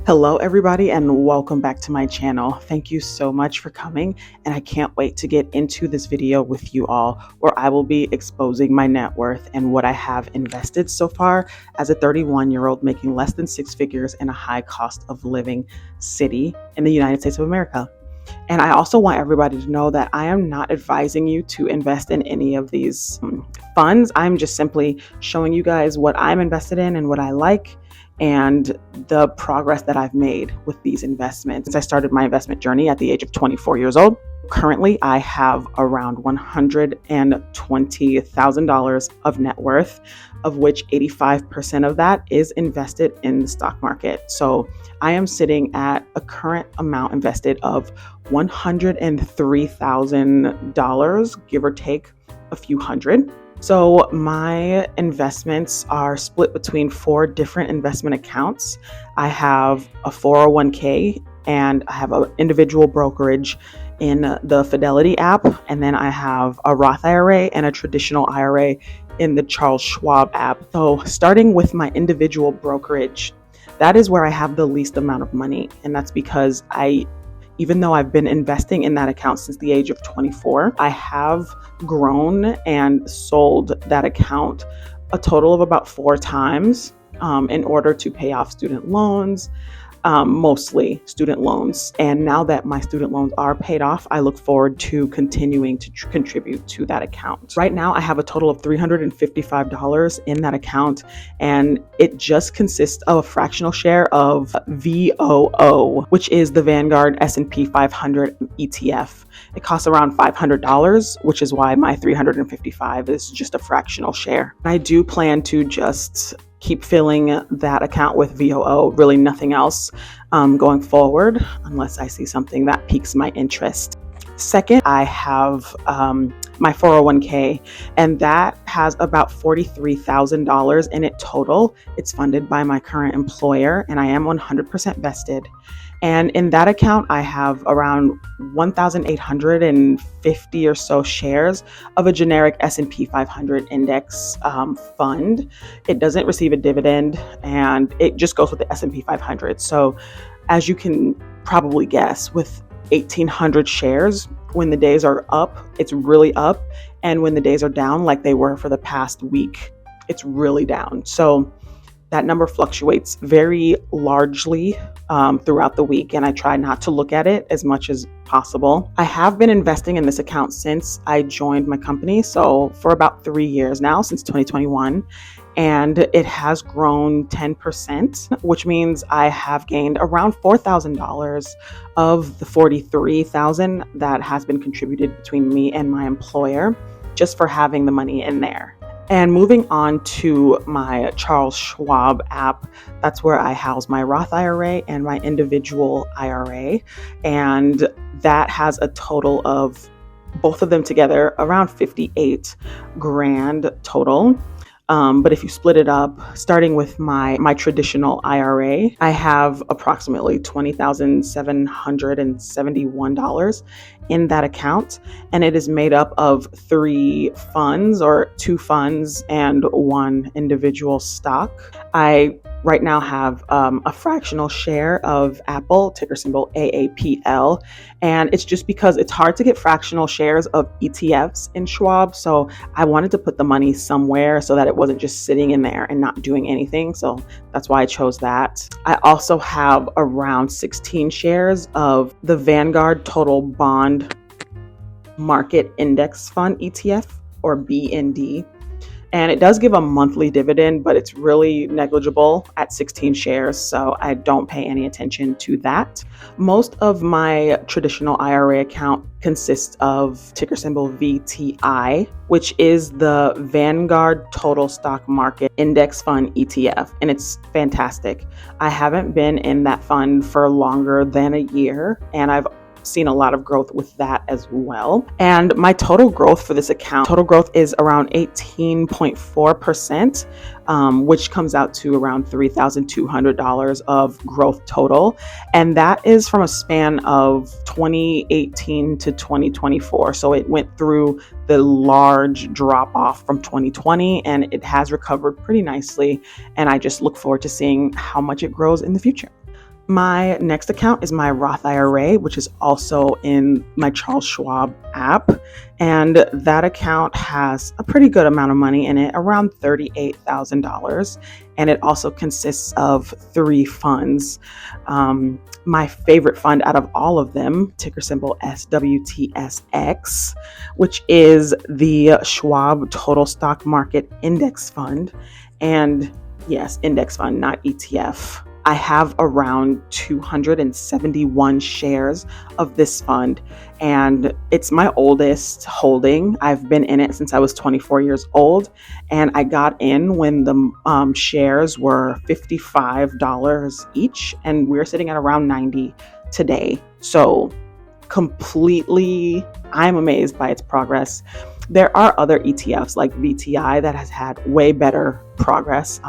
Hello everybody and welcome back to my channel. Thank you so much for coming, and I can't wait to get into this video with you all where I will be exposing my net worth and what I have invested so far as a 31-year-old making less than six figures in a high cost of living city in the United States of America. And I also want everybody to know that I am not advising you to invest in any of these funds. I'm just simply showing you guys what I'm invested in and what I like, and the progress that I've made with these investments since I started my investment journey at the age of 24 years old. Currently, I have around $120,000 of net worth, of which 85% of that is invested in the stock market. So I am sitting at a current amount invested of $103,000, give or take a few hundred. So my investments are split between four different investment accounts. I have a 401k and I have an individual brokerage in the Fidelity app. And then I have a Roth IRA and a traditional IRA in the Charles Schwab app. So starting with my individual brokerage, that is where I have the least amount of money. And that's because even though I've been investing in that account since the age of 24, I have grown and sold that account a total of about 4 times in order to pay off student loans, mostly student loans. And now that my student loans are paid off, I look forward to continuing to contribute to that account. Right now, I have a total of $355 in that account, and it just consists of a fractional share of VOO, which is the Vanguard S&P 500 ETF. It costs around $500, which is why my $355 is just a fractional share. I do plan to just keep filling that account with VOO, really nothing else going forward, unless I see something that piques my interest. Second, I have my 401k, and that has about $43,000 in it total. It's funded by my current employer, and I am 100% vested. And in that account, I have around 1,850 or so shares of a generic S&P 500 index fund. It doesn't receive a dividend, and it just goes with the S&P 500. So as you can probably guess, with 1,800 shares, when the days are up, it's really up. And when the days are down, like they were for the past week, it's really down. So that number fluctuates very largely throughout the week, and I try not to look at it as much as possible. I have been investing in this account since I joined my company, so for about 3 years now, since 2021, and it has grown 10%, which means I have gained around $4,000 of the $43,000 that has been contributed between me and my employer just for having the money in there. And moving on to my Charles Schwab app, that's where I house my Roth IRA and my individual IRA. And that has a total of, both of them together, around 58 grand total. But if you split it up, starting with my traditional IRA, I have approximately $20,771 in that account, and it is made up of 3 funds, or 2 funds and 1 individual stock. I right now have a fractional share of Apple, ticker symbol AAPL, and it's just because it's hard to get fractional shares of ETFs in Schwab, so I wanted to put the money somewhere so that it wasn't just sitting in there and not doing anything, so that's why I chose that. I also have around 16 shares of the Vanguard Total Bond Market Index Fund ETF, or BND. And it does give a monthly dividend, but it's really negligible at 16 shares, so I don't pay any attention to that. Most of my traditional IRA account consists of ticker symbol VTI, which is the Vanguard Total Stock Market Index Fund ETF, and it's fantastic. I haven't been in that fund for longer than a year, and I've seen a lot of growth with that as well. And my total growth for this account, total growth is around 18.4%, which comes out to around $3,200 of growth total. And that is from a span of 2018 to 2024. So it went through the large drop off from 2020, and it has recovered pretty nicely. And I just look forward to seeing how much it grows in the future. My next account is my Roth IRA, which is also in my Charles Schwab app. And that account has a pretty good amount of money in it, around $38,000. And it also consists of 3 funds. My favorite fund out of all of them, ticker symbol SWTSX, which is the Schwab Total Stock Market Index Fund. And yes, index fund, not ETF. I have around 271 shares of this fund, and it's my oldest holding. I've been in it since I was 24 years old, and I got in when the shares were $55 each, and we're sitting at around 90 today. So completely, I'm amazed by its progress. There are other ETFs like VTI that has had way better progress.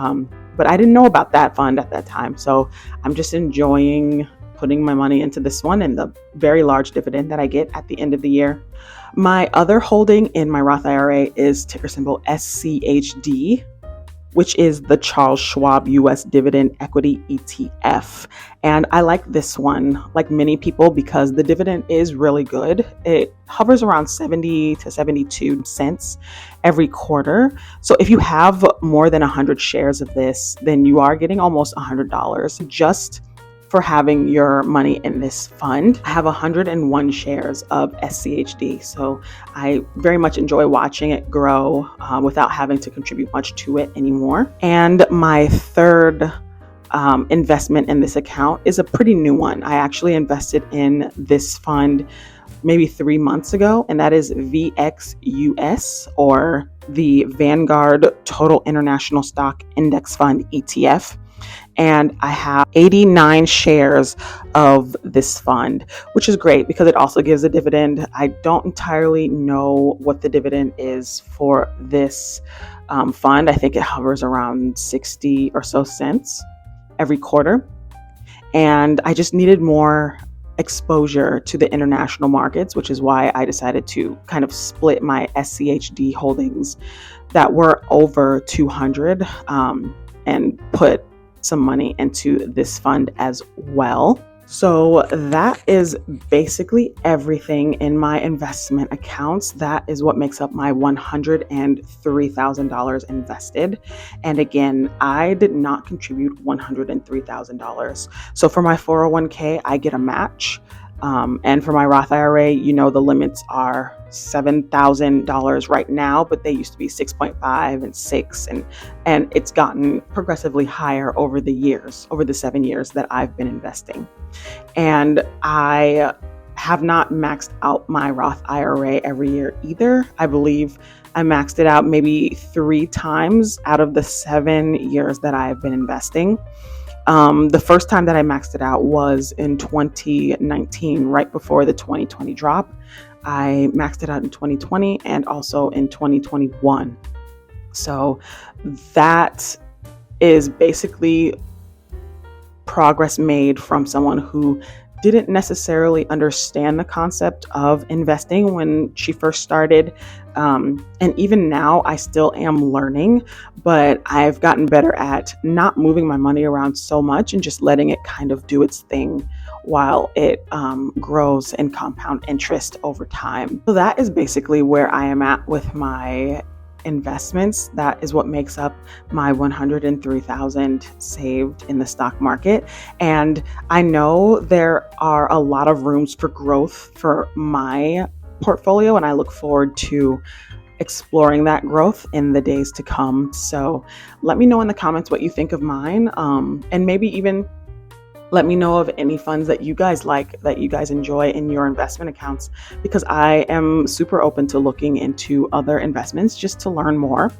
But I didn't know about that fund at that time. So I'm just enjoying putting my money into this one and the very large dividend that I get at the end of the year. My other holding in my Roth IRA is ticker symbol SCHD, which is the Charles Schwab US Dividend Equity ETF. And I like this one, like many people, because the dividend is really good. It hovers around 70 to 72 cents every quarter. So if you have more than 100 shares of this, then you are getting almost $100 just for having your money in this fund. I have 101 shares of SCHD, so I very much enjoy watching it grow without having to contribute much to it anymore. And my third investment in this account is a pretty new one. I actually invested in this fund maybe 3 months ago, and that is VXUS, or the Vanguard Total International Stock Index Fund ETF. And I have 89 shares of this fund, which is great because it also gives a dividend. I don't entirely know what the dividend is for this fund. I think it hovers around 60 or so cents every quarter. And I just needed more exposure to the international markets, which is why I decided to kind of split my SCHD holdings that were over 200 and put some money into this fund as well. So that is basically everything in my investment accounts. That is what makes up my $103,000 invested. And again, I did not contribute $103,000. So for my 401k, I get a match. And for my Roth IRA, the limits are $7,000 right now, but they used to be 6.5 and 6, and it's gotten progressively higher over the years, over the 7 years that I've been investing. And I have not maxed out my Roth IRA every year either. I believe I maxed it out maybe 3 times out of the 7 years that I've been investing. The first time that I maxed it out was in 2019, right before the 2020 drop. I maxed it out in 2020 and also in 2021. So that is basically progress made from someone who didn't necessarily understand the concept of investing when she first started. And even now, I still am learning, but I've gotten better at not moving my money around so much and just letting it kind of do its thing while it grows in compound interest over time. So that is basically where I am at with my investments. That is what makes up my 103,000 saved in the stock market. And I know there are a lot of rooms for growth for my portfolio, and I look forward to exploring that growth in the days to come. So let me know in the comments what you think of mine, and maybe even let me know of any funds that you guys like, that you guys enjoy in your investment accounts, because I am super open to looking into other investments just to learn more.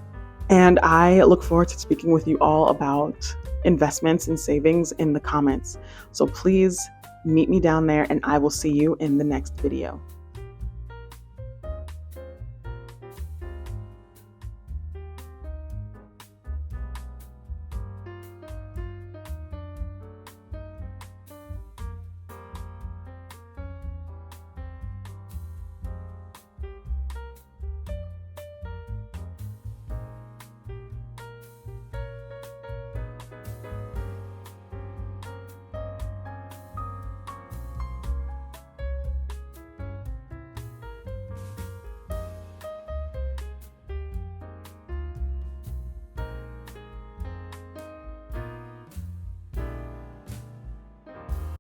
And I look forward to speaking with you all about investments and savings in the comments. So please meet me down there, and I will see you in the next video.